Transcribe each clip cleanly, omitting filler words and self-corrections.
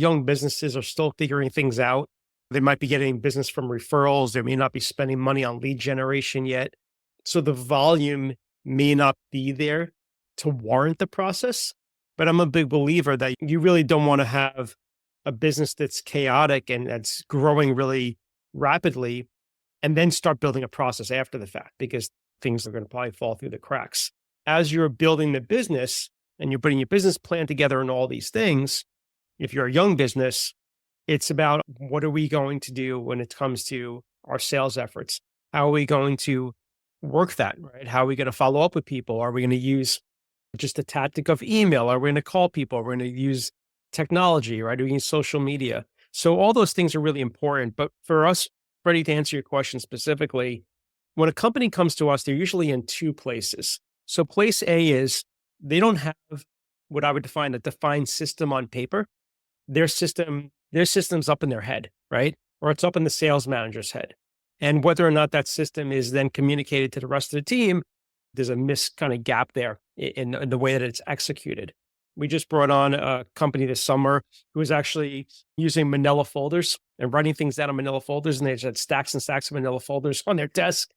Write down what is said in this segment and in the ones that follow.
young businesses are still figuring things out. They might be getting business from referrals. They may not be spending money on lead generation yet. So the volume may not be there to warrant the process. But I'm a big believer that you really don't want to have a business that's chaotic and that's growing really rapidly and then start building a process after the fact, because things are going to probably fall through the cracks. As you're building the business and you're putting your business plan together and all these things, if you're a young business, it's about what are we going to do when it comes to our sales efforts? How are we going to work that, right? How are we going to follow up with people? Are we going to use just a tactic of email? Are we going to call people? Are we going to use technology, right? Are we going to use social media? So all those things are really important. But for us, Freddie, to answer your question specifically, when a company comes to us, they're usually in two places. So place A is they don't have what I would define a defined system on paper. Their system's up in their head, right? Or it's up in the sales manager's head. And whether or not that system is then communicated to the rest of the team, there's a kind of gap there in the way that it's executed. We just brought on a company this summer who is actually using manila folders and writing things down in manila folders. And they just had stacks and stacks of manila folders on their desk.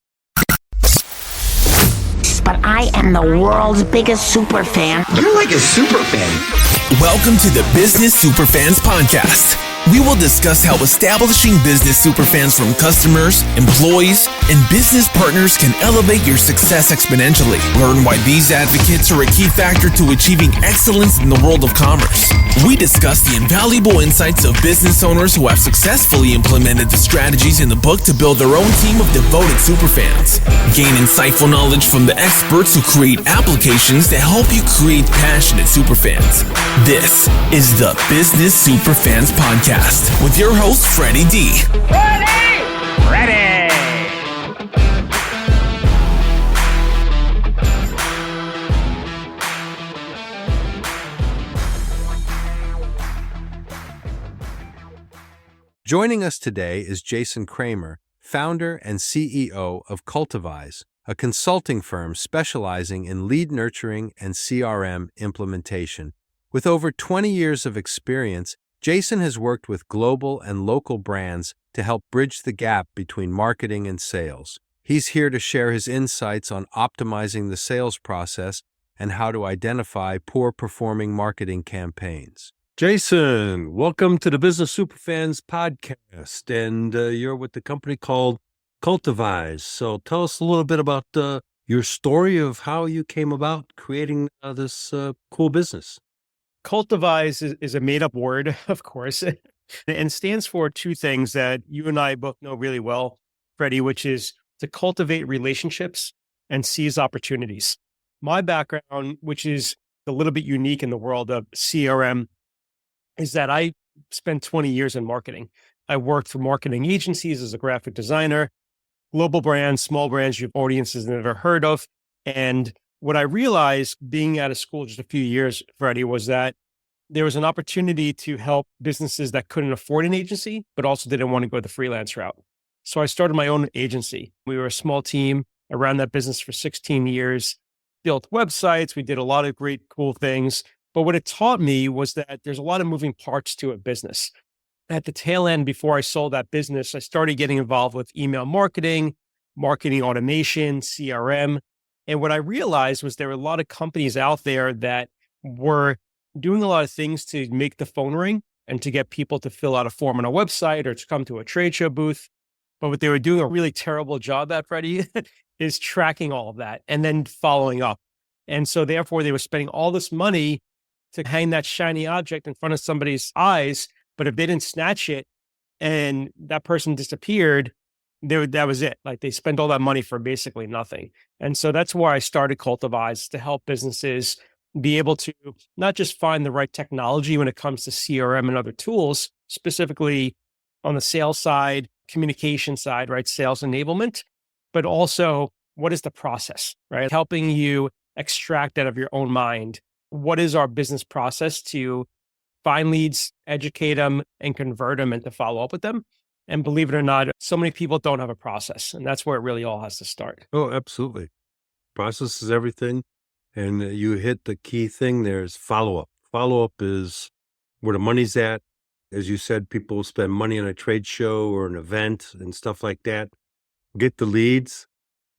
But I am the world's biggest super fan. You're like a super fan. Welcome to the Business Superfans podcast. We will discuss how establishing business superfans from customers, employees, and business partners can elevate your success exponentially. Learn why these advocates are a key factor to achieving excellence in the world of commerce. We discuss the invaluable insights of business owners who have successfully implemented the strategies in the book to build their own team of devoted superfans. Gain insightful knowledge from the experts who create applications that help you create passionate superfans. This is the Business Superfans podcast with your host, Freddie D. Ready! Joining us today is Jason Kramer, founder and CEO of Cultivating, a consulting firm specializing in lead nurturing and CRM implementation. With over 20 years of experience, Jason has worked with global and local brands to help bridge the gap between marketing and sales. He's here to share his insights on optimizing the sales process and how to identify poor-performing marketing campaigns. Jason, welcome to the Business Superfans podcast, and you're with the company called Cultivating. So tell us a little bit about your story of how you came about creating this cool business. Cultivating is a made-up word, of course, and stands for two things that you and I both know really well, Freddie, which is to cultivate relationships and seize opportunities. My background, which is a little bit unique in the world of CRM, is that I spent 20 years in marketing. I worked for marketing agencies as a graphic designer, global brands, small brands you have audiences never heard of. And what I realized being out of school just a few years, Freddie, was that there was an opportunity to help businesses that couldn't afford an agency, but also didn't want to go the freelance route. So I started my own agency. We were a small team. I ran that business for 16 years, built websites. We did a lot of great, cool things. But what it taught me was that there's a lot of moving parts to a business. At the tail end, before I sold that business, I started getting involved with email marketing, marketing automation, CRM. And what I realized was there were a lot of companies out there that were doing a lot of things to make the phone ring and to get people to fill out a form on a website or to come to a trade show booth. But what they were doing a really terrible job at, Freddie, is tracking all of that and then following up. And so therefore, they were spending all this money to hang that shiny object in front of somebody's eyes. But if they didn't snatch it and that person disappeared, that was it. Like they spent all that money for basically nothing. And so that's why I started Cultivating, to help businesses be able to not just find the right technology when it comes to CRM and other tools, specifically on the sales side, communication side, right? Sales enablement, but also what is the process, right? Helping you extract out of your own mind. What is our business process to find leads, educate them, and convert them and to follow up with them? And believe it or not, so many people don't have a process. And that's where it really all has to start. Oh, absolutely. Process is everything. And you hit the key thing there is follow-up. Follow-up is where the money's at. As you said, people spend money on a trade show or an event and stuff like that, get the leads,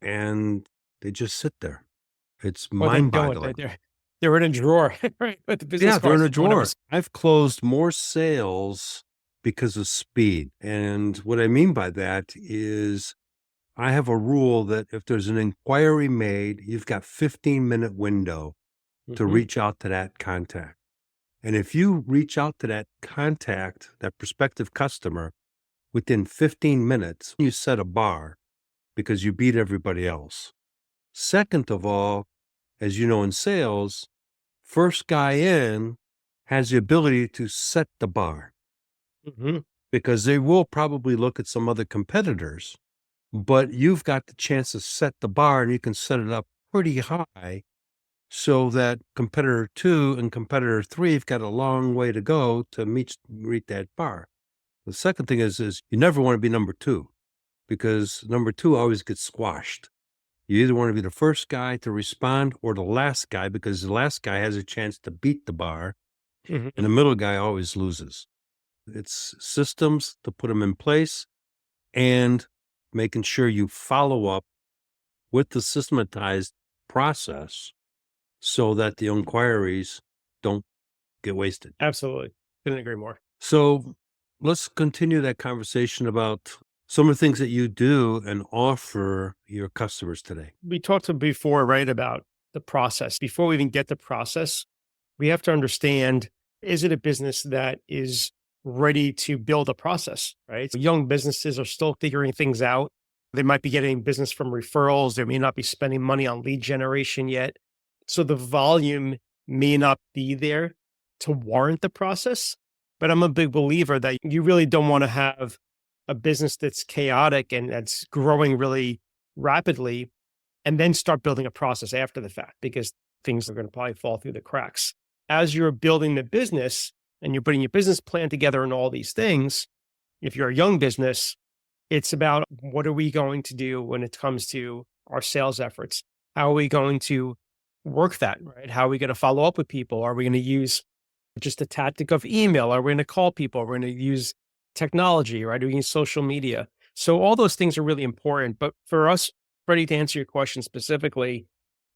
and they just sit there. It's Or they don't. mind-boggling. They're in a drawer, right? With the business Yeah, they're in cards a that no one ever drawer. I've closed more sales because of speed. And what I mean by that is I have a rule that if there's an inquiry made, you've got 15-minute window to Mhm. reach out to that contact. And if you reach out to that contact, that prospective customer, within 15 minutes, you set a bar because you beat everybody else. Second of all, as you know in sales, first guy in has the ability to set the bar Mhm. because they will probably look at some other competitors, but you've got the chance to set the bar and you can set it up pretty high so that competitor 2 and competitor 3 have got a long way to go to meet that bar. The second thing is you never want to be number 2 because number 2 always gets squashed. You either want to be the first guy to respond or the last guy because the last guy has a chance to beat the bar Mhm. and the middle guy always loses. It's systems to put them in place and making sure you follow up with the systematized process so that the inquiries don't get wasted. Absolutely. Couldn't agree more. So let's continue that conversation about some of the things that you do and offer your customers today. We talked before, right, about the process. Before we even get the process, we have to understand, is it a business that is ready to build a process, right? Young businesses are still figuring things out. They might be getting business from referrals. They may not be spending money on lead generation yet. So the volume may not be there to warrant the process. But I'm a big believer that you really don't want to have a business that's chaotic and that's growing really rapidly and then start building a process after the fact because things are going to probably fall through the cracks. As you're building the business and you're putting your business plan together and all these things, if you're a young business, it's about what are we going to do when it comes to our sales efforts? How are we going to work that, right? How are we going to follow up with people? Are we going to use just a tactic of email? Are we going to call people? Are we going to use technology, right? Are we use social media? So all those things are really important. But for us, Freddie, to answer your question specifically,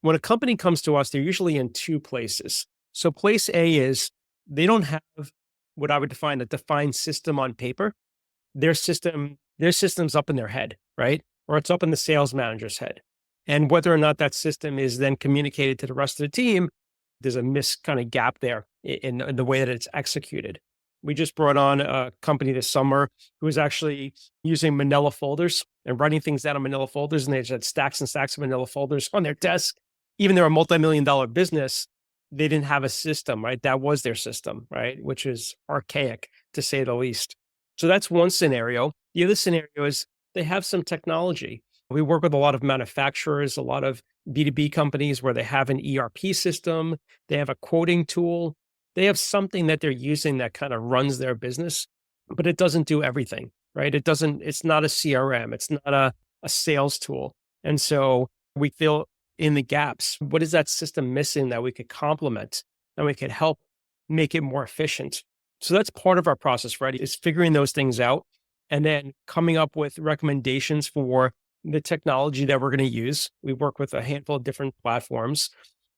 when a company comes to us, they're usually in two places. So place A is they don't have what I would define a defined system on paper. Their system's up in their head, right? Or it's up in the sales manager's head. And whether or not that system is then communicated to the rest of the team, there's a kind of gap there in the way that it's executed. We just brought on a company this summer who was actually using manila folders and writing things down on manila folders. And they just had stacks and stacks of manila folders on their desk. Even they're a multi-million-dollar business, they didn't have a system, right? That was their system, right? Which is archaic to say the least. So that's one scenario. The other scenario is they have some technology. We work with a lot of manufacturers, a lot of B2B companies where they have an ERP system, they have a quoting tool, they have something that they're using that kind of runs their business, but it doesn't do everything, right? It's not a CRM, it's not a sales tool. And so we fill in the gaps. What is that system missing that we could complement and we could help make it more efficient? So that's part of our process, right? Is figuring those things out and then coming up with recommendations for the technology that we're going to use. We work with a handful of different platforms,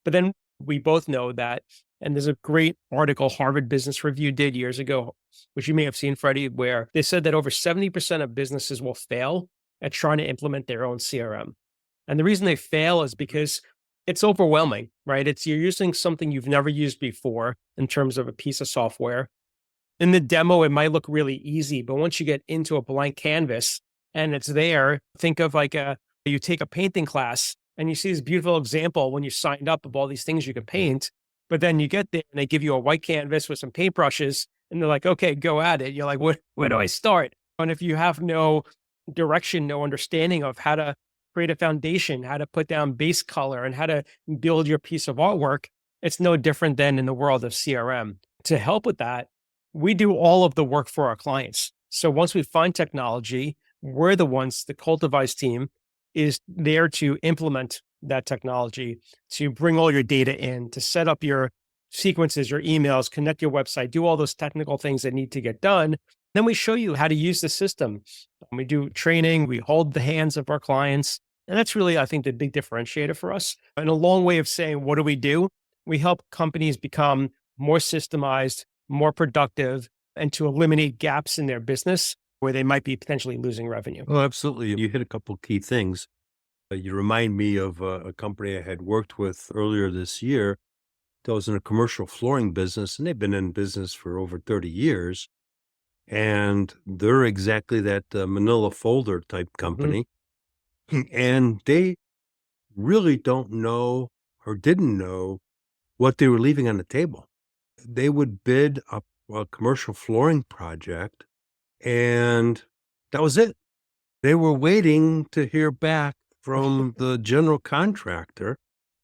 but then we both know that, and there's a great article Harvard Business Review did years ago, which you may have seen, Freddie, where they said that over 70% of businesses will fail at trying to implement their own CRM. And the reason they fail is because it's overwhelming, right? You're using something you've never used before in terms of a piece of software. In the demo, it might look really easy, but once you get into a blank canvas and it's there, think of you take a painting class and you see this beautiful example when you signed up of all these things you can paint, but then you get there and they give you a white canvas with some paintbrushes and they're like, okay, go at it. You're like, where do I start? And if you have no direction, no understanding of how to create a foundation, how to put down base color and how to build your piece of artwork, it's no different than in the world of CRM. To help with that, we do all of the work for our clients. So once we find technology, we're the ones, the Cultivating team is there to implement that technology, to bring all your data in, to set up your sequences your emails, connect your website, do all those technical things that need to get done. Then we show you how to use the system. We do training, we hold the hands of our clients. And that's really, I think, the big differentiator for us. And a long way of saying, what do? We help companies become more systemized, more productive, and to eliminate gaps in their business where they might be potentially losing revenue. Oh, absolutely. You hit a couple key things. You remind me of a company I had worked with earlier this year that was in a commercial flooring business, and they've been in business for over 30 years. And they're exactly that manila folder type company. And they really don't know or didn't know what they were leaving on the table. They would bid a commercial flooring project, and that was it. They were waiting to hear back from the general contractor,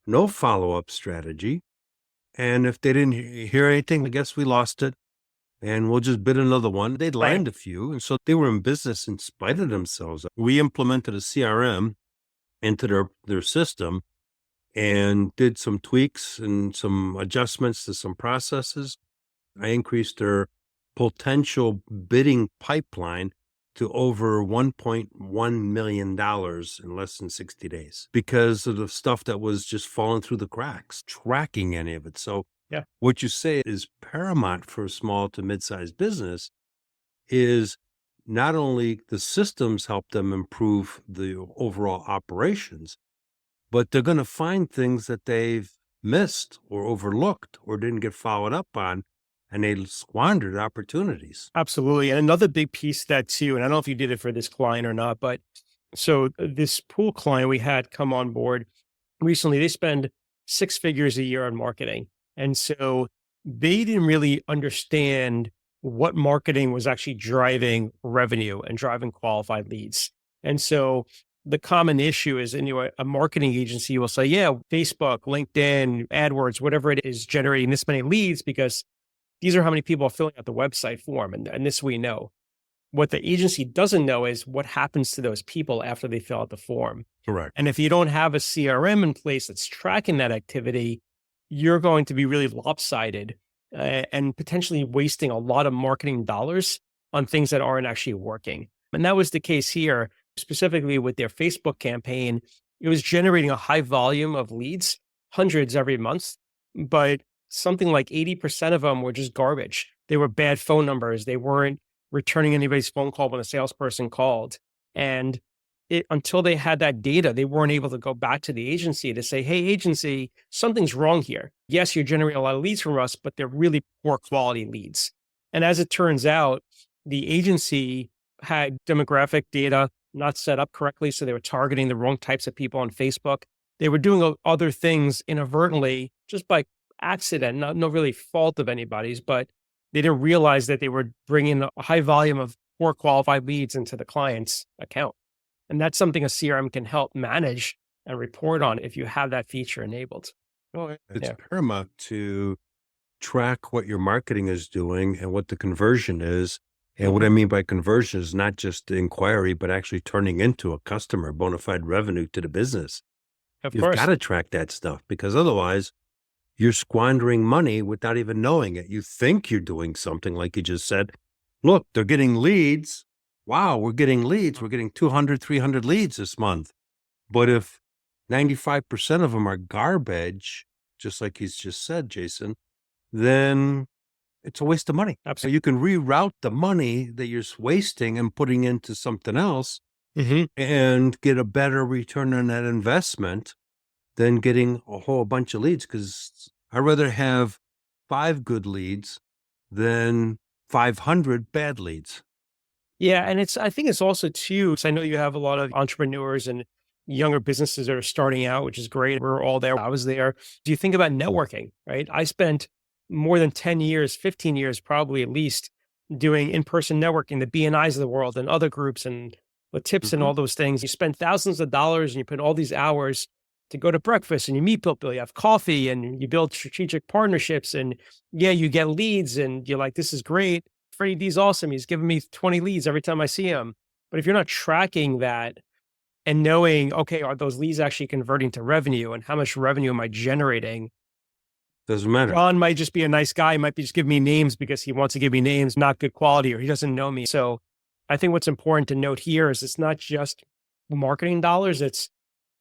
no follow-up strategy. And if they didn't hear anything, I guess we lost it, and we'll just bid another one. They'd land a few, and so they were in business in spite of themselves. We implemented a CRM into their system and did some tweaks and some adjustments to some processes. I increased their potential bidding pipeline to over $1.1 million in less than 60 days because of the stuff that was just falling through the cracks, tracking any of it. So what you say is paramount for a small to mid-sized business is not only the systems help them improve the overall operations, but they're going to find things that they've missed or overlooked or didn't get followed up on, and they squandered opportunities. Absolutely. And another big piece of that too, and I don't know if you did it for this client or not, but so this pool client we had come on board recently, they spend 6 figures a year on marketing. And so they didn't really understand what marketing was actually driving revenue and driving qualified leads. And so the common issue is anyway, a marketing agency will say, yeah, Facebook, LinkedIn, AdWords, whatever it is generating this many leads because these are how many people are filling out the website form. And this we know. What the agency doesn't know is what happens to those people after they fill out the form. Correct. And if you don't have a CRM in place that's tracking that activity, you're going to be really lopsided and potentially wasting a lot of marketing dollars on things that aren't actually working. And that was the case here, specifically with their Facebook campaign. It was generating a high volume of leads, hundreds every month, but something like 80% of them were just garbage. They were bad phone numbers. They weren't returning anybody's phone call when a salesperson called. And until they had that data, they weren't able to go back to the agency to say, hey, agency, something's wrong here. Yes, you're generating a lot of leads from us, but they're really poor quality leads. And as it turns out, the agency had demographic data not set up correctly. So they were targeting the wrong types of people on Facebook. They were doing other things inadvertently, just by accident, no really fault of anybody's, but they didn't realize that they were bringing a high volume of poor qualified leads into the client's account. And that's something a CRM can help manage and report on if you have that feature enabled. Oh, it's paramount to track what your marketing is doing and what the conversion is. And what I mean by conversion is not just the inquiry, but actually turning into a customer, bona fide revenue to the business. You've got to track that stuff because otherwise you're squandering money without even knowing it. You think you're doing something like you just said. Look, they're getting leads. Wow, we're getting leads. We're getting 200, 300 leads this month. But if 95% of them are garbage, just like he's just said, Jason, then it's a waste of money. Absolutely. So you can reroute the money that you're wasting and putting into something else and get a better return on that investment than getting a whole bunch of leads. Because I'd rather have 5 good leads than 500 bad leads. Yeah. And I think it's also too, because I know you have a lot of entrepreneurs and younger businesses that are starting out, which is great. We're all there. I was there. Do you think about networking, right? I spent more than 10 years, 15 years, probably at least doing in-person networking, the BNIs of the world and other groups and the tips and all those things. You spend thousands of dollars and you put all these hours to go to breakfast and you meet people, you have coffee and you build strategic partnerships and you get leads and you're like, this is great. Freddie D's awesome. He's giving me 20 leads every time I see him. But if you're not tracking that and knowing, okay, are those leads actually converting to revenue and how much revenue am I generating? Doesn't matter. John might just be a nice guy. He might be just give me names because he wants to give me names, not good quality, or he doesn't know me. So I think what's important to note here is it's not just marketing dollars. It's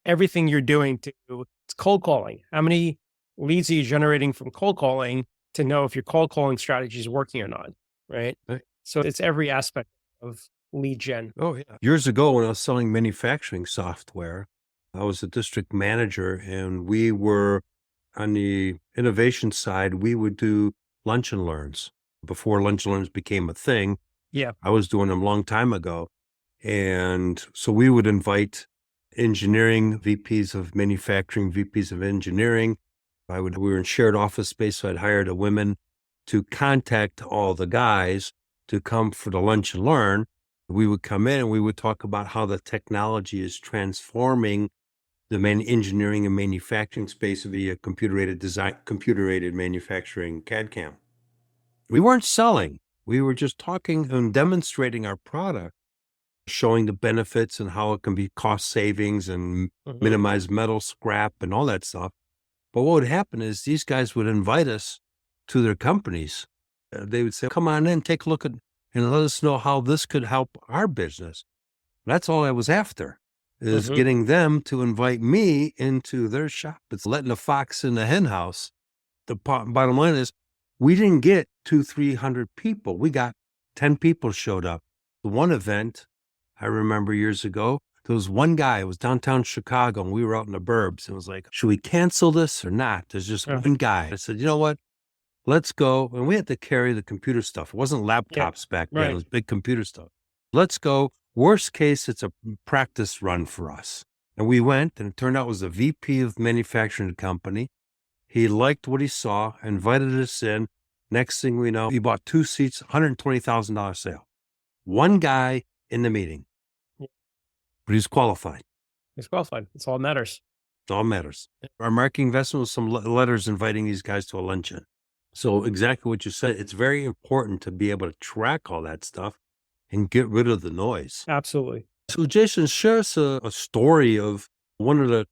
everything you're doing it's cold calling. How many leads are you generating from cold calling to know if your cold calling strategy is working or not, right? Right. So it's every aspect of lead gen. Oh, yeah. Years ago, when I was selling manufacturing software, I was a district manager, and we were on the innovation side. We would do lunch and learns before lunch and learns became a thing. Yeah. I was doing them a long time ago. And so we would invite engineering VPs of manufacturing, VPs of engineering. We were in shared office space, so I'd hired a women to contact all the guys to come for the lunch and learn. We would come in and we would talk about how the technology is transforming the engineering and manufacturing space via computer-aided design, computer-aided manufacturing CAD/CAM. We weren't selling. We were just talking and demonstrating our product, showing the benefits and how it can be cost savings and minimize metal scrap and all that stuff. But what would happen is these guys would invite us to their companies. They would say, come on in, take a look at, and let us know how this could help our business. That's all I was after, is getting them to invite me into their shop. It's letting a fox in the hen house. The bottom line is we didn't get 200-300 people. We got 10 people showed up. The one event I remember years ago, there was one guy, it was downtown Chicago, and we were out in the burbs. And it was like, should we cancel this or not? There's just one guy. I said, you know what? Let's go. And we had to carry the computer stuff. It wasn't laptops back then. It was big computer stuff. Let's go. Worst case, it's a practice run for us. And we went, and it turned out it was the VP of manufacturing company. He liked what he saw, invited us in. Next thing we know, he bought 2 seats, $120,000 sale. One guy in the meeting. But he's qualified. He's qualified. That's all that matters. It all matters. Our marketing investment was some letters inviting these guys to a luncheon. So exactly what you said, it's very important to be able to track all that stuff and get rid of the noise. Absolutely. So Jason, share us a story of one of the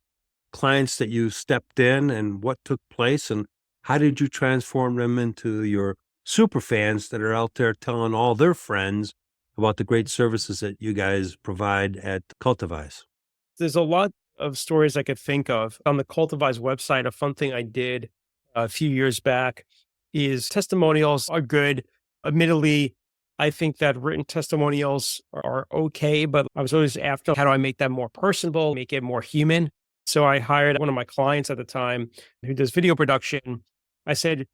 clients that you stepped in and what took place, and how did you transform them into your super fans that are out there telling all their friends about the great services that you guys provide at Cultivating? There's a lot of stories I could think of. On the Cultivating website, a fun thing I did a few years back is testimonials are good. Admittedly, I think that written testimonials are okay, but I was always after, how do I make them more personable, make it more human? So I hired one of my clients at the time who does video production. I said,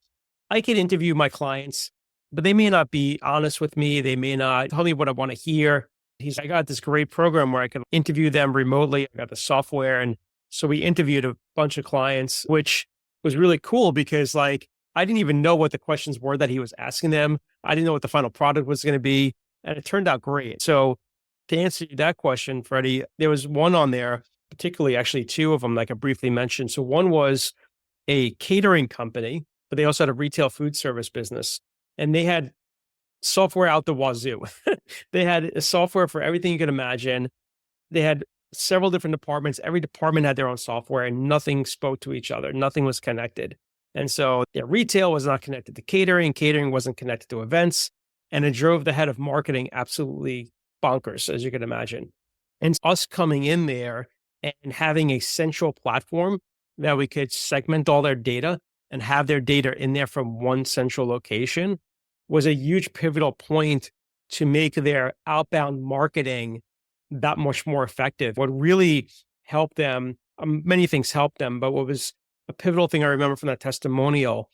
I could interview my clients, but they may not be honest with me. They may not tell me what I want to hear. I got this great program where I can interview them remotely. I got the software. And so we interviewed a bunch of clients, which was really cool because I didn't even know what the questions were that he was asking them. I didn't know what the final product was going to be. And it turned out great. So to answer that question, Freddie, there was one on there, particularly actually 2 of them, like I briefly mentioned. So one was a catering company, but they also had a retail food service business. And they had software out the wazoo. They had a software for everything you could imagine. They had several different departments. Every department had their own software and nothing spoke to each other. Nothing was connected. And so retail was not connected to catering. Catering wasn't connected to events. And it drove the head of marketing absolutely bonkers, as you can imagine. And us coming in there and having a central platform that we could segment all their data and have their data in there from one central location was a huge pivotal point to make their outbound marketing that much more effective. What really helped them, many things helped them, but what was a pivotal thing I remember from that testimonial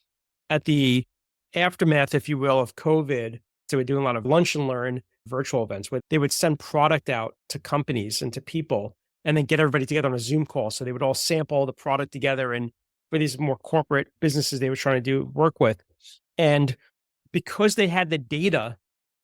at the aftermath, if you will, of COVID. So we're doing a lot of lunch and learn virtual events where they would send product out to companies and to people and then get everybody together on a Zoom call. So they would all sample the product together, and for these more corporate businesses they were trying to do work with. And because they had the data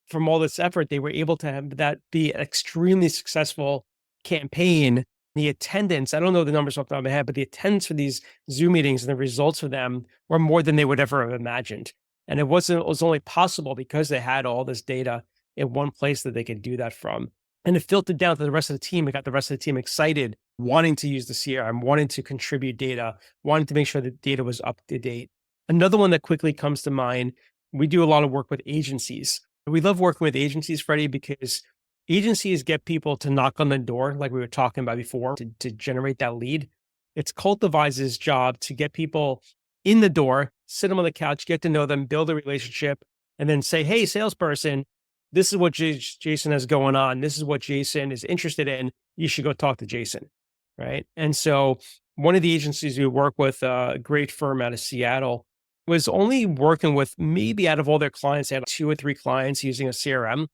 from all this effort, they were able to have that be an extremely successful campaign. The attendance, I don't know the numbers off the top of my head, but the attendance for these Zoom meetings and the results for them were more than they would ever have imagined. And it was only possible because they had all this data in one place that they could do that from. And it filtered down to the rest of the team. It got the rest of the team excited, wanting to use the CRM, wanting to contribute data, wanting to make sure that data was up to date. Another one that quickly comes to mind, we do a lot of work with agencies. We love working with agencies, Freddie, because agencies get people to knock on the door, like we were talking about before, to generate that lead. It's Cultivize's job to get people in the door, sit them on the couch, get to know them, build a relationship, and then say, hey, salesperson, this is what Jason has going on. This is what Jason is interested in. You should go talk to Jason, right? And so one of the agencies we work with, a great firm out of Seattle, was only working with, maybe out of all their clients, they had 2 or 3 clients using a CRM,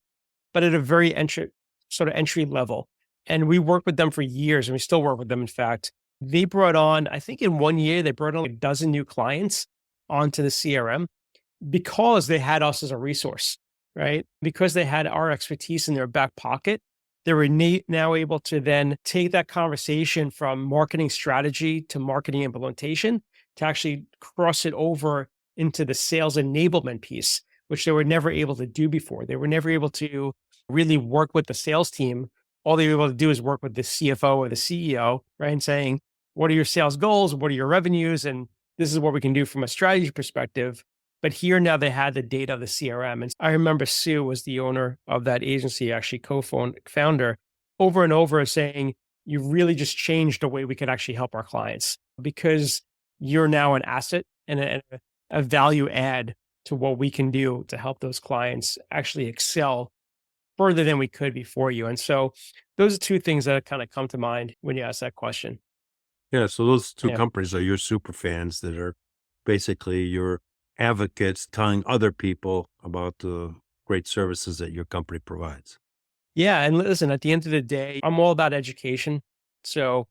but at a very entry level. And we worked with them for years, and we still work with them. In fact, they brought on, I think in 1 year, they brought on like a dozen new clients onto the CRM because they had us as a resource, right? Because they had our expertise in their back pocket. They were now able to then take that conversation from marketing strategy to marketing implementation to actually cross it over into the sales enablement piece, which they were never able to do before. They were never able to really work with the sales team. All they were able to do is work with the CFO or the CEO, right? And saying, what are your sales goals? What are your revenues? And this is what we can do from a strategy perspective. But here now they had the data of the CRM. And I remember Sue was the owner of that agency, actually co-founder, over and over saying, you really just changed the way we could actually help our clients because you're now an asset and a value add to what we can do to help those clients actually excel further than we could before you. And so those are 2 things that kind of come to mind when you ask that question. Yeah. So those 2 Yeah. companies are your super fans that are basically your advocates telling other people about the great services that your company provides. Yeah. And listen, at the end of the day, I'm all about education. So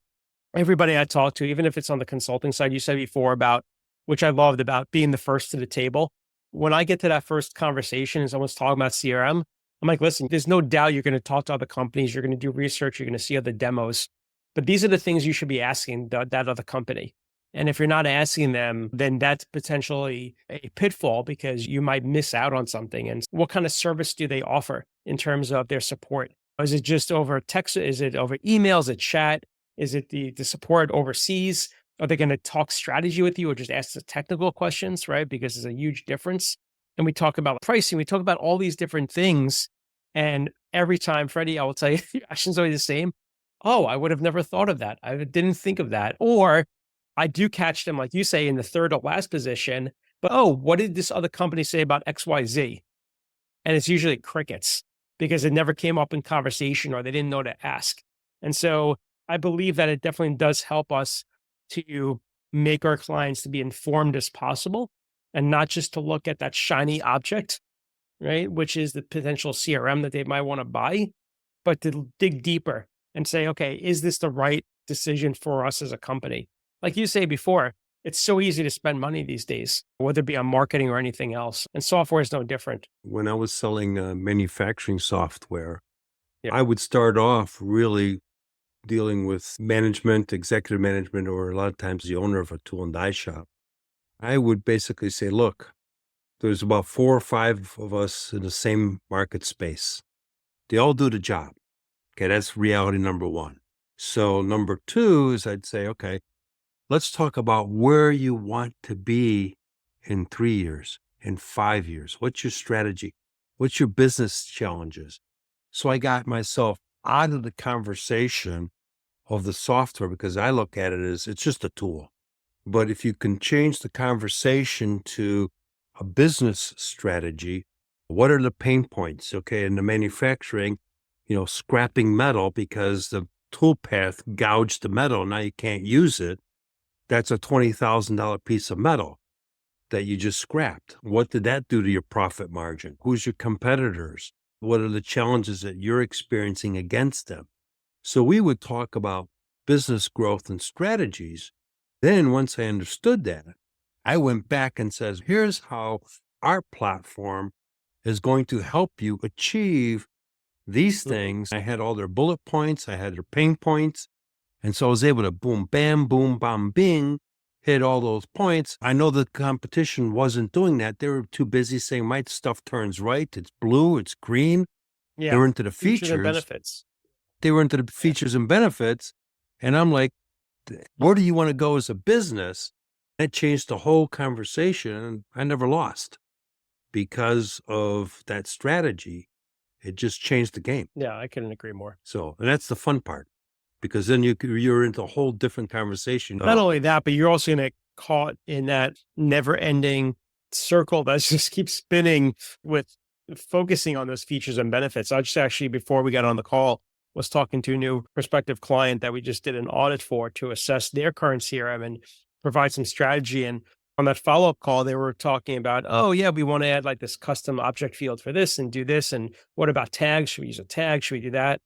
everybody I talk to, even if it's on the consulting side, you said before about, which I loved about being the first to the table. When I get to that first conversation and someone's talking about CRM, I'm like, listen, there's no doubt you're going to talk to other companies. You're going to do research. You're going to see other demos. But these are the things you should be asking that other company. And if you're not asking them, then that's potentially a pitfall because you might miss out on something. And what kind of service do they offer in terms of their support? Is it just over text? Is it over email? Is it chat? Is it the support overseas? Are they going to talk strategy with you or just ask the technical questions, right? Because there's a huge difference. And we talk about pricing. We talk about all these different things. And every time, Freddie, I will tell you, the action's always the same. Oh, I would have never thought of that. I didn't think of that. Or I do catch them, like you say, in the third or last position. But, oh, what did this other company say about XYZ? And it's usually crickets because it never came up in conversation or they didn't know to ask. And so I believe that it definitely does help us to make our clients to be informed as possible and not just to look at that shiny object, right? Which is the potential CRM that they might want to buy, but to dig deeper and say, okay, is this the right decision for us as a company? Like you say before, it's so easy to spend money these days, whether it be on marketing or anything else. And software is no different. When I was selling manufacturing software, Yeah. I would start off really dealing with management, executive management, or a lot of times the owner of a tool and die shop. I would basically say, look, there's about 4 or 5 of us in the same market space. They all do the job. Okay, that's reality number 1. So number 2 is I'd say, okay, let's talk about where you want to be in 3 years, in 5 years. What's your strategy? What's your business challenges? So I got myself out of the conversation of the software because I look at it as it's just a tool. But if you can change the conversation to a business strategy, what are the pain points? Okay, in the manufacturing, scrapping metal because the tool path gouged the metal. Now you can't use it. That's a $20,000 piece of metal that you just scrapped. What did that do to your profit margin? Who's your competitors? What are the challenges that you're experiencing against them? So we would talk about business growth and strategies. Then once I understood that, I went back and says, here's how our platform is going to help you achieve these things. I had all their bullet points. I had their pain points. And so I was able to boom, bam, boom, bam, bing, hit all those points. I know the competition wasn't doing that. They were too busy saying, my stuff turns right. It's blue. It's green. Yeah. They were into the Features and features. benefits. They were into the features and benefits. And I'm like, where do you want to go as a business? That changed the whole conversation, and I never lost because of that strategy. It just changed the game. Yeah, I couldn't agree more. So, and that's the fun part, because then you're into a whole different conversation. Not only that, but you're also going to get caught in that never ending circle that just keeps spinning with focusing on those features and benefits. I just actually, before we got on the call, was talking to a new prospective client that we just did an audit for to assess their current CRM and provide some strategy. And on that follow-up call, they were talking about, oh yeah, we want to add like this custom object field for this and do this. And what about tags? Should we use a tag? Should we do that?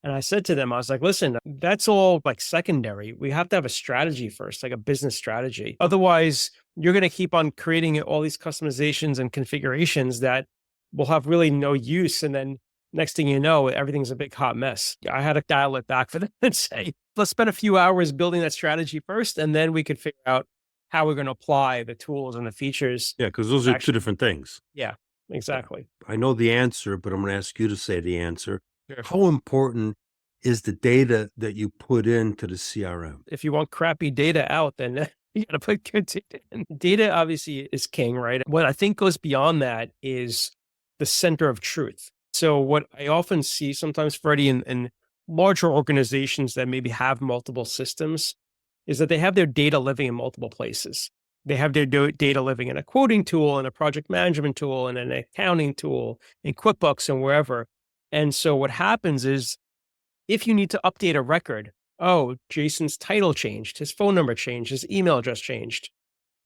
And I said to them, I was like, listen, that's all like secondary. We have to have a strategy first, like a business strategy. Otherwise, you're going to keep on creating all these customizations and configurations that will have really no use. And then next thing you know, everything's a big hot mess. I had to dial it back for them and say, let's spend a few hours building that strategy first, and then we could figure out how we're going to apply the tools and the features. Yeah, because those are two different things. Yeah, exactly. I know the answer, but I'm going to ask you to say the answer. Sure. How important is the data that you put into the CRM? If you want crappy data out, then you got to put good data in. Data obviously is king, right? What I think goes beyond that is the center of truth. So what I often see sometimes, Freddie, in larger organizations that maybe have multiple systems is that they have their data living in multiple places. They have their data living in a quoting tool and a project management tool and an accounting tool in QuickBooks and wherever. And so what happens is if you need to update a record, oh, Jason's title changed, his phone number changed, his email address changed.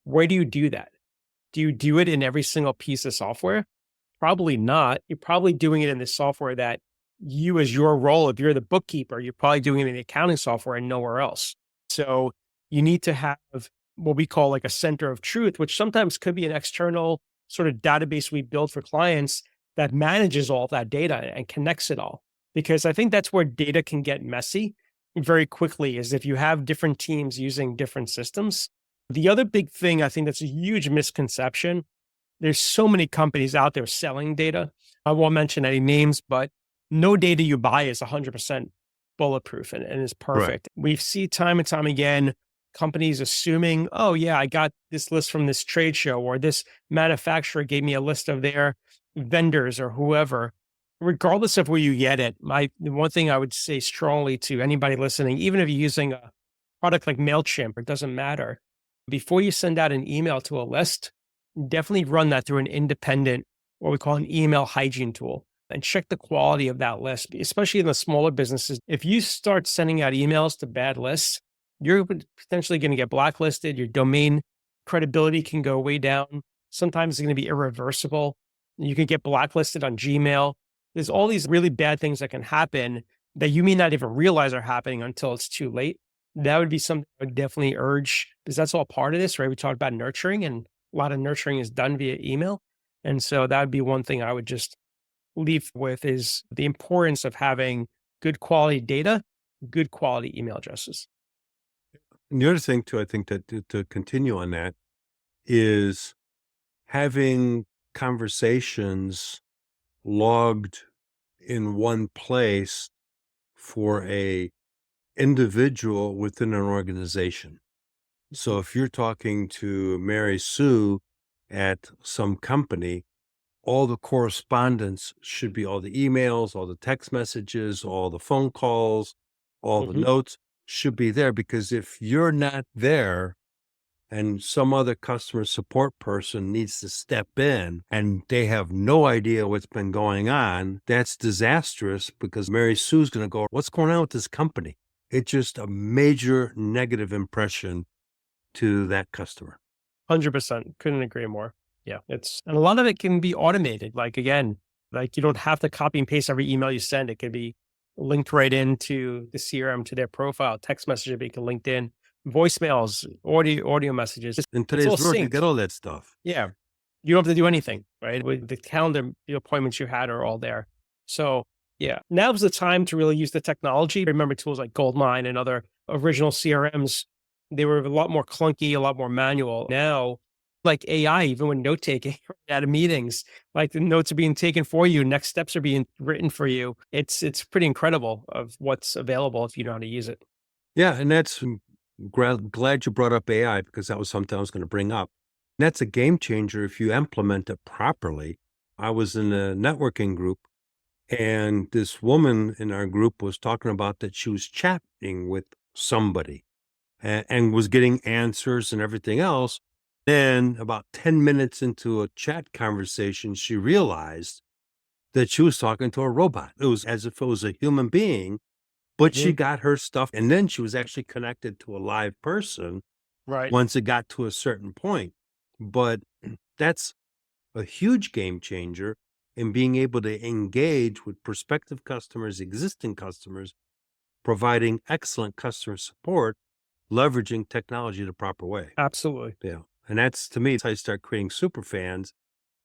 Where do you do that? Do you do it in every single piece of software? Probably not. You're probably doing it in the software that you, as your role, if you're the bookkeeper, you're probably doing it in the accounting software and nowhere else. So you need to have what we call like a center of truth, which sometimes could be an external sort of database we build for clients that manages all that data and connects it all. Because I think that's where data can get messy very quickly, is if you have different teams using different systems. The other big thing, I think that's a huge misconception. There's so many companies out there selling data. I won't mention any names, but no data you buy is 100% bulletproof and is perfect. Right. We see time and time again, companies assuming, oh yeah, I got this list from this trade show, or this manufacturer gave me a list of their vendors or whoever. Regardless of where you get it, the one thing I would say strongly to anybody listening, even if you're using a product like MailChimp, it doesn't matter. Before you send out an email to a list, definitely run that through an independent, what we call an email hygiene tool, and check the quality of that list, especially in the smaller businesses. If you start sending out emails to bad lists, you're potentially going to get blacklisted. Your domain credibility can go way down. Sometimes it's going to be irreversible. You can get blacklisted on Gmail. There's all these really bad things that can happen that you may not even realize are happening until it's too late. That would be something I would definitely urge, because that's all part of this, right? We talked about nurturing, and a lot of nurturing is done via email. And so that would be one thing I would just leave with, is the importance of having good quality data, good quality email addresses. And the other thing too, I think that to continue on that, is having conversations logged in one place for a individual within an organization. So if you're talking to Mary Sue at some company, all the correspondence should be, all the emails, all the text messages, all the phone calls, all the notes should be there. Because if you're not there and some other customer support person needs to step in and they have no idea what's been going on, that's disastrous, because Mary Sue's going to go, what's going on with this company? It's just a major negative impression to that customer. 100%. Couldn't agree more. Yeah. And a lot of it can be automated. Like, again, like you don't have to copy and paste every email you send. It could be linked right into the CRM to their profile. Text message be linked in. Voicemails, audio messages. In today's world, you get all that stuff. Yeah. You don't have to do anything, right? With the calendar, the appointments you had are all there. So yeah, now's the time to really use the technology. Remember tools like Goldmine and other original CRMs. They were a lot more clunky, a lot more manual. Now, like AI, even when note taking at meetings, like the notes are being taken for you, next steps are being written for you. It's pretty incredible of what's available if you know how to use it. Yeah, and that's Glad you brought up AI because that was something I was going to bring up. That's a game changer if you implement it properly. I was in a networking group, and this woman in our group was talking about that she was chatting with somebody and was getting answers and everything else. Then, about 10 minutes into a chat conversation, she realized that she was talking to a robot. It was as if it was a human being, but she got her stuff. And then she was actually connected to a live person Right. once it got to a certain point. But that's a huge game changer in being able to engage with prospective customers, existing customers, providing excellent customer support, leveraging technology the proper way. Absolutely. Yeah. And that's, to me, that's how you start creating super fans,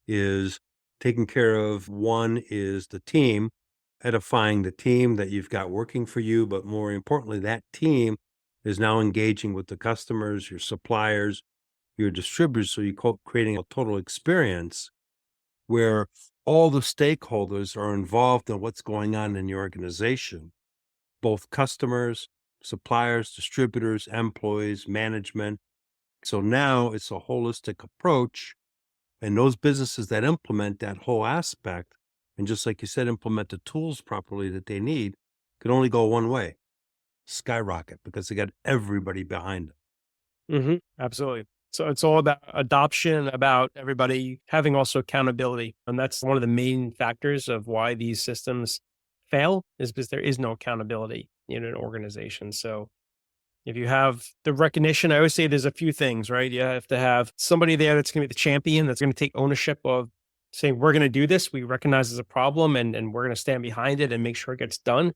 is taking care of, one is the team, edifying the team that you've got working for you, but more importantly, that team is now engaging with the customers, your suppliers, your distributors. So you're creating a total experience where all the stakeholders are involved in what's going on in your organization, both customers, suppliers, distributors, employees, management. So now it's a holistic approach, and those businesses that implement that whole aspect, and just like you said, implement the tools properly that they need, can only go one way: skyrocket, because they got everybody behind them. Absolutely. So it's all about adoption, about everybody having also accountability. And that's one of the main factors of why these systems fail, is because there is no accountability in an organization. So if you have the recognition, I always say there's a few things, right? You have to have somebody there that's going to be the champion, that's going to take ownership of saying, we're going to do this. We recognize there's a problem, and we're going to stand behind it and make sure it gets done.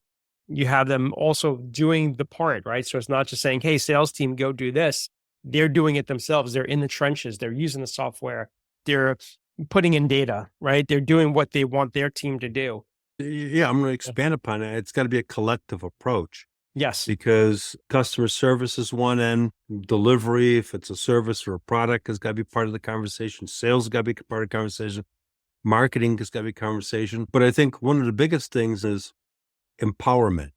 You have them also doing the part, right? So it's not just saying, hey, sales team, go do this. They're doing it themselves. They're in the trenches. They're using the software. They're putting in data, right? They're doing what they want their team to do. Yeah, I'm going to expand upon it. It's got to be a collective approach. Yes. Because customer service is one end, delivery, if it's a service or a product, has got to be part of the conversation. Sales has got to be part of the conversation. Marketing has got to be conversation. But I think one of the biggest things is empowerment.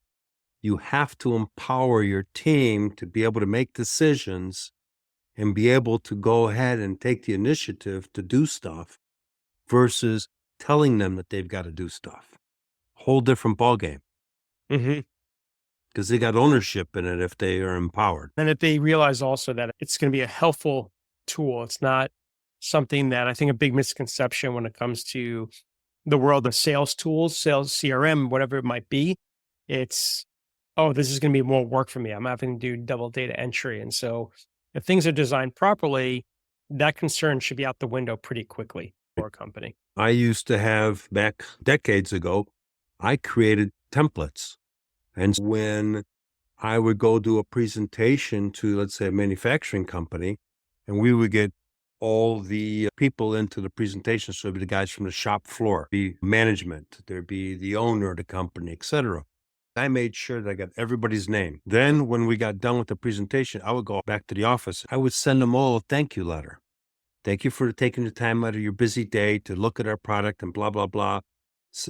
You have to empower your team to be able to make decisions and be able to go ahead and take the initiative to do stuff versus telling them that they've got to do stuff. Whole different ballgame. Because they got ownership in it if they are empowered. And if they realize also that it's going to be a helpful tool, it's not something that, I think, a big misconception when it comes to the world of sales tools, sales CRM, whatever it might be, it's, oh, this is going to be more work for me. I'm having to do double data entry. And so if things are designed properly, that concern should be out the window pretty quickly for a company. I used to have, back decades ago, I created templates. And when I would go do a presentation to, let's say, a manufacturing company, and we would get all the people into the presentation, so it'd be the guys from the shop floor, be management, there'd be the owner of the company, etc. I made sure that I got everybody's name. Then when we got done with the presentation, I would go back to the office. I would send them all a thank you letter. Thank you for taking the time out of your busy day to look at our product and blah, blah, blah,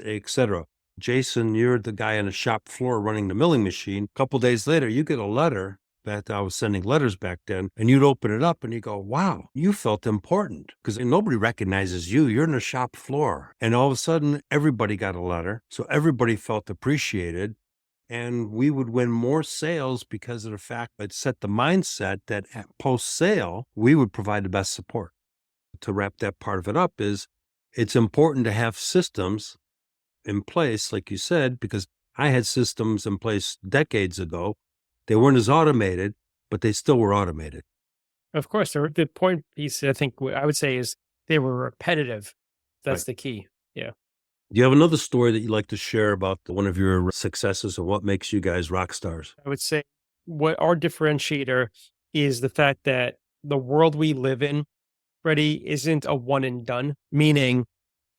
etc. Jason, you're the guy on the shop floor running the milling machine. A couple days later, you get a letter that I was sending letters back then, and you'd open it up and you go, wow, you felt important, because nobody recognizes you. You're in the shop floor. And all of a sudden, everybody got a letter. So everybody felt appreciated. And we would win more sales because of the fact that it set the mindset that at post-sale, we would provide the best support. To wrap that part of it up is, it's important to have systems in place, like you said, because I had systems in place decades ago. They weren't as automated, but they still were automated. Of course, the point piece, I think I would say, is they were repetitive. That's the key. Yeah. Do you have another story that you'd like to share about one of your successes or what makes you guys rock stars? I would say what our differentiator is the fact that the world we live in, Freddie, isn't a one and done, meaning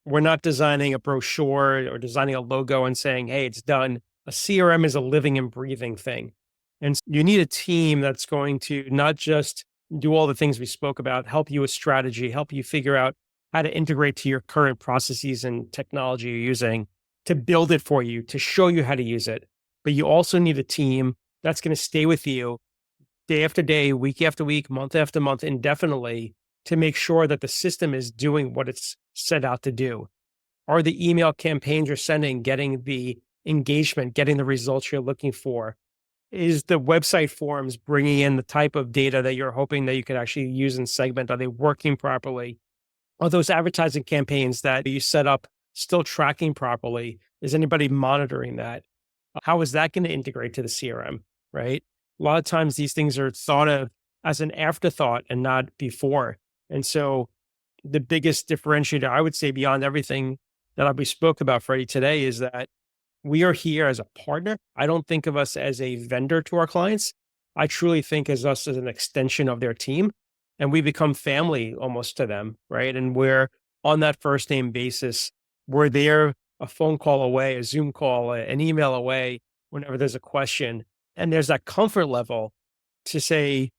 we're not designing a brochure or designing a logo and saying, hey, it's done. A CRM is a living and breathing thing. And you need a team that's going to not just do all the things we spoke about, help you with strategy, help you figure out how to integrate to your current processes and technology you're using, to build it for you, to show you how to use it. But you also need a team that's going to stay with you day after day, week after week, month after month, indefinitely to make sure that the system is doing what it's set out to do? Are the email campaigns you're sending getting the engagement, getting the results you're looking for? Is the website forms bringing in the type of data that you're hoping that you could actually use and segment? Are they working properly? Are those advertising campaigns that you set up still tracking properly? Is anybody monitoring that? How is that going to integrate to the CRM, right? A lot of times these things are thought of as an afterthought and not before. And so the biggest differentiator, I would say, beyond everything that we spoke about, Freddie, today, is that we are here as a partner. I don't think of us as a vendor to our clients. I truly think as us as an extension of their team, and we become family almost to them, right? And we're on that first name basis. We're there a phone call away, a Zoom call, an email away whenever there's a question. And there's that comfort level to say,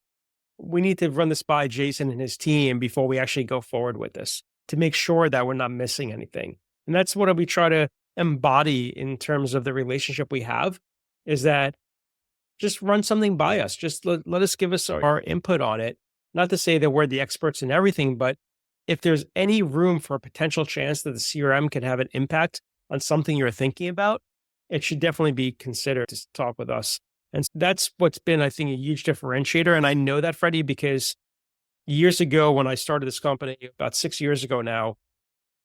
we need to run this by Jason and his team before we actually go forward with this to make sure that we're not missing anything. And that's what we try to embody in terms of the relationship we have, is that just run something by us. Just let us give us our input on it. Not to say that we're the experts in everything, but if there's any room for a potential chance that the CRM can have an impact on something you're thinking about, it should definitely be considered to talk with us. And that's what's been, I think, a huge differentiator. And I know that, Freddie, because years ago when I started this company, about 6 years ago now,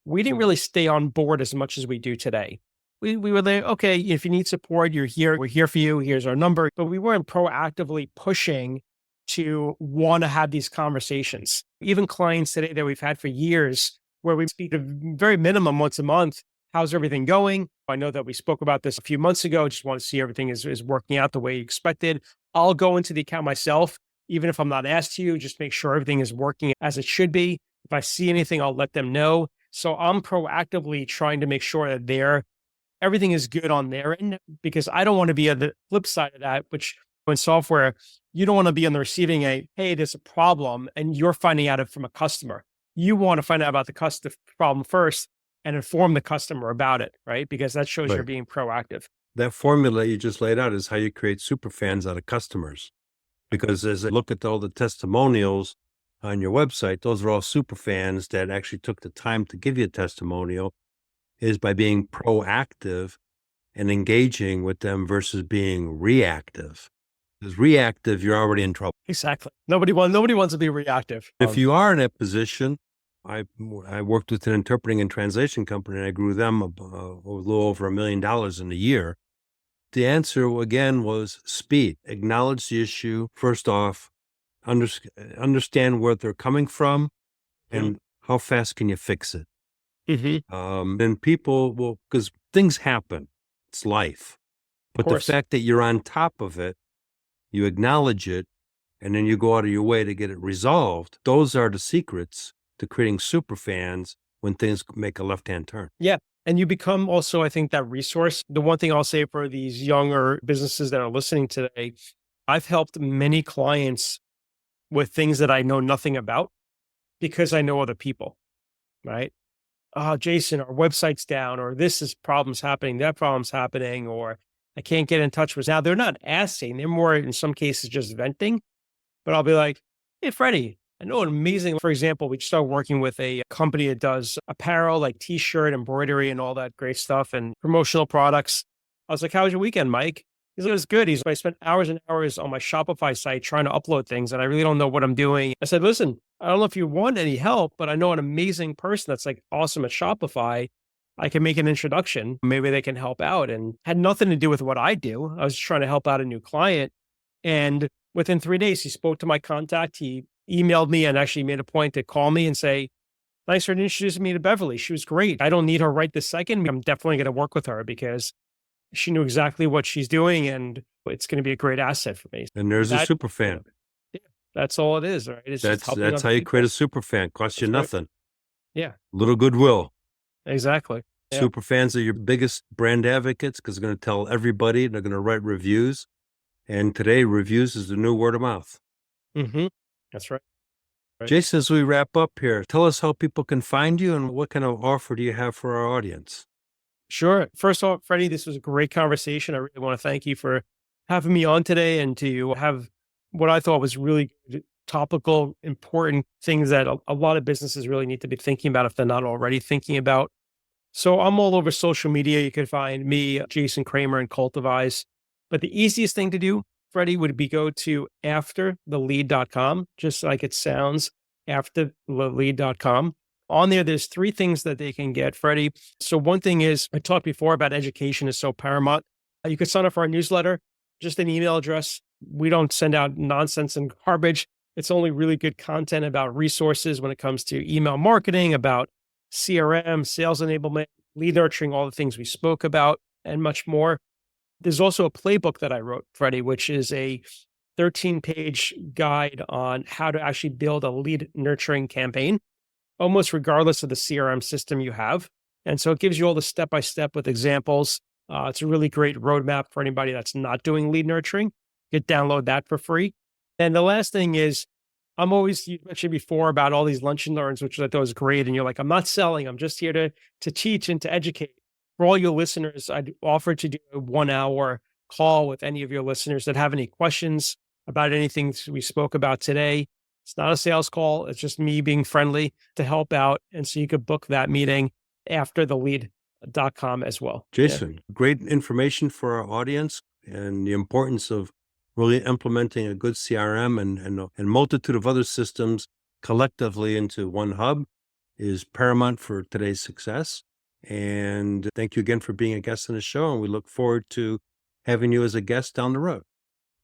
we didn't really stay on board as much as we do today. We were there, okay, if you need support, you're here, we're here for you, here's our number. But we weren't proactively pushing to want to have these conversations. Even clients today that we've had for years, where we speak at very minimum once a month, how's everything going? I know that we spoke about this a few months ago. Just want to see everything is working out the way you expected. I'll go into the account myself, even if I'm not asked to, just make sure everything is working as it should be. If I see anything, I'll let them know. So I'm proactively trying to make sure that everything is good on their end, because I don't want to be on the flip side of that, which in software, you don't want to be on the receiving end, hey, there's a problem, and you're finding out it from a customer. You want to find out about the problem first and inform the customer about it, right? Because that shows you're being proactive. That formula you just laid out is how you create superfans out of customers. Because as I look at all the testimonials on your website, those are all superfans that actually took the time to give you a testimonial, is by being proactive and engaging with them versus being reactive. Because reactive, you're already in trouble. Exactly. Nobody wants to be reactive. If you are in that position, I worked with an interpreting and translation company, and I grew them a little over $1 million in a year. The answer, again, was speed. Acknowledge the issue. First off, understand where they're coming from and how fast can you fix it. And people will, because things happen. It's life. But the fact that you're on top of it, you acknowledge it, and then you go out of your way to get it resolved, those are the secrets to creating superfans when things make a left-hand turn. Yeah. And you become also, I think, that resource. The one thing I'll say for these younger businesses that are listening today, I've helped many clients with things that I know nothing about because I know other people, right? Oh, Jason, our website's down, or this is problems happening, that problem's happening, or I can't get in touch with. Now, they're not asking. They're more, in some cases, just venting. But I'll be like, hey, Freddie, I know an amazing, for example, we started working with a company that does apparel, like t-shirt, embroidery, and all that great stuff, and promotional products. I was like, how was your weekend, Mike? He's like, it was good. I spent hours and hours on my Shopify site trying to upload things, and I really don't know what I'm doing. I said, listen, I don't know if you want any help, but I know an amazing person that's like awesome at Shopify. I can make an introduction. Maybe they can help out. And had nothing to do with what I do. I was just trying to help out a new client. And within 3 days, he spoke to my contact. He emailed me and actually made a point to call me and say, thanks for introducing me to Beverly. She was great. I don't need her right this second. I'm definitely going to work with her because she knew exactly what she's doing, and it's going to be a great asset for me. And there's a superfan. Yeah, that's all it is, right? It's that's how you create a superfan. Costs you nothing. Right. Yeah. Little goodwill. Exactly. Yeah. Superfans are your biggest brand advocates because they're going to tell everybody. They're going to write reviews. And today, reviews is the new word of mouth. That's right. Jason, as we wrap up here, tell us how people can find you and what kind of offer do you have for our audience? Sure. First of all, Freddie, this was a great conversation. I really want to thank you for having me on today and to have what I thought was really topical, important things that a lot of businesses really need to be thinking about if they're not already thinking about. So I'm all over social media. You can find me, Jason Kramer, and Cultivating. But the easiest thing to do, Freddie, would be go to afterthelead.com, just like it sounds, afterthelead.com. On there's 3 things that they can get, Freddie. So one thing is, I talked before about education is so paramount. You can sign up for our newsletter, just an email address. We don't send out nonsense and garbage. It's only really good content about resources when it comes to email marketing, about CRM, sales enablement, lead nurturing, all the things we spoke about, and much more. There's also a playbook that I wrote, Freddie, which is a 13-page guide on how to actually build a lead nurturing campaign, almost regardless of the CRM system you have. And so it gives you all the step-by-step with examples. It's a really great roadmap for anybody that's not doing lead nurturing. You can download that for free. And the last thing is, you mentioned before about all these lunch and learns, which I thought was great. And you're like, I'm not selling. I'm just here to teach and to educate. For all your listeners, I'd offer to do a 1-hour call with any of your listeners that have any questions about anything we spoke about today. It's not a sales call. It's just me being friendly to help out. And so you could book that meeting afterthelead.com as well. Jason, great information for our audience and the importance of really implementing a good CRM and multitude of other systems collectively into one hub is paramount for today's success. And thank you again for being a guest on the show. And we look forward to having you as a guest down the road.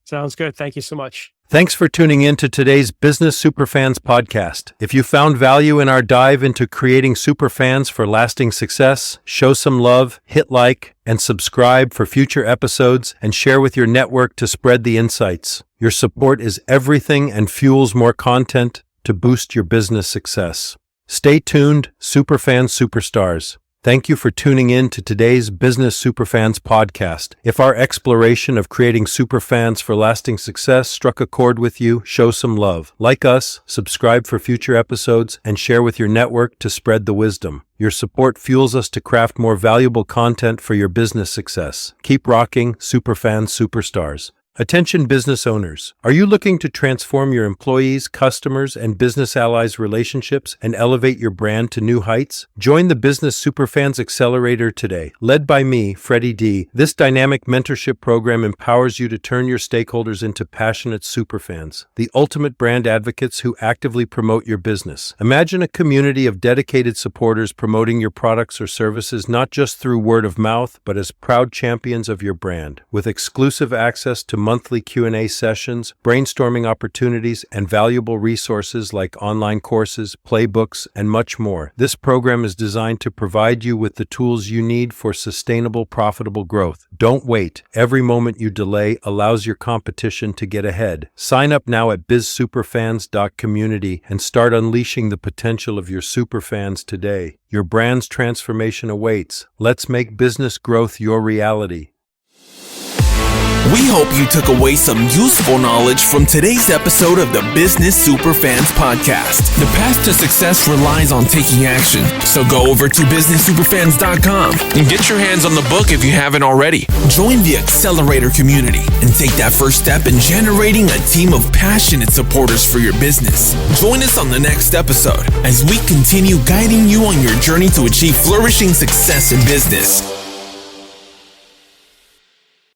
Sounds good. Thank you so much. Thanks for tuning in to today's Business Superfans podcast. If you found value in our dive into creating superfans for lasting success, show some love, hit like, and subscribe for future episodes, and share with your network to spread the insights. Your support is everything and fuels more content to boost your business success. Stay tuned, Superfans Superstars. Thank you for tuning in to today's Business Superfans podcast. If our exploration of creating superfans for lasting success struck a chord with you, show some love. Like us, subscribe for future episodes, and share with your network to spread the wisdom. Your support fuels us to craft more valuable content for your business success. Keep rocking, Superfans Superstars. Attention business owners. Are you looking to transform your employees, customers, and business allies' relationships and elevate your brand to new heights? Join the Business Superfans Accelerator today. Led by me, Freddie D., this dynamic mentorship program empowers you to turn your stakeholders into passionate superfans, the ultimate brand advocates who actively promote your business. Imagine a community of dedicated supporters promoting your products or services not just through word of mouth, but as proud champions of your brand. With exclusive access to monthly Q&A sessions, brainstorming opportunities, and valuable resources like online courses, playbooks, and much more. This program is designed to provide you with the tools you need for sustainable, profitable growth. Don't wait. Every moment you delay allows your competition to get ahead. Sign up now at bizsuperfans.community and start unleashing the potential of your superfans today. Your brand's transformation awaits. Let's make business growth your reality. We hope you took away some useful knowledge from today's episode of the Business Superfans podcast. The path to success relies on taking action. So go over to businesssuperfans.com and get your hands on the book if you haven't already. Join the Accelerator community and take that first step in generating a team of passionate supporters for your business. Join us on the next episode as we continue guiding you on your journey to achieve flourishing success in business.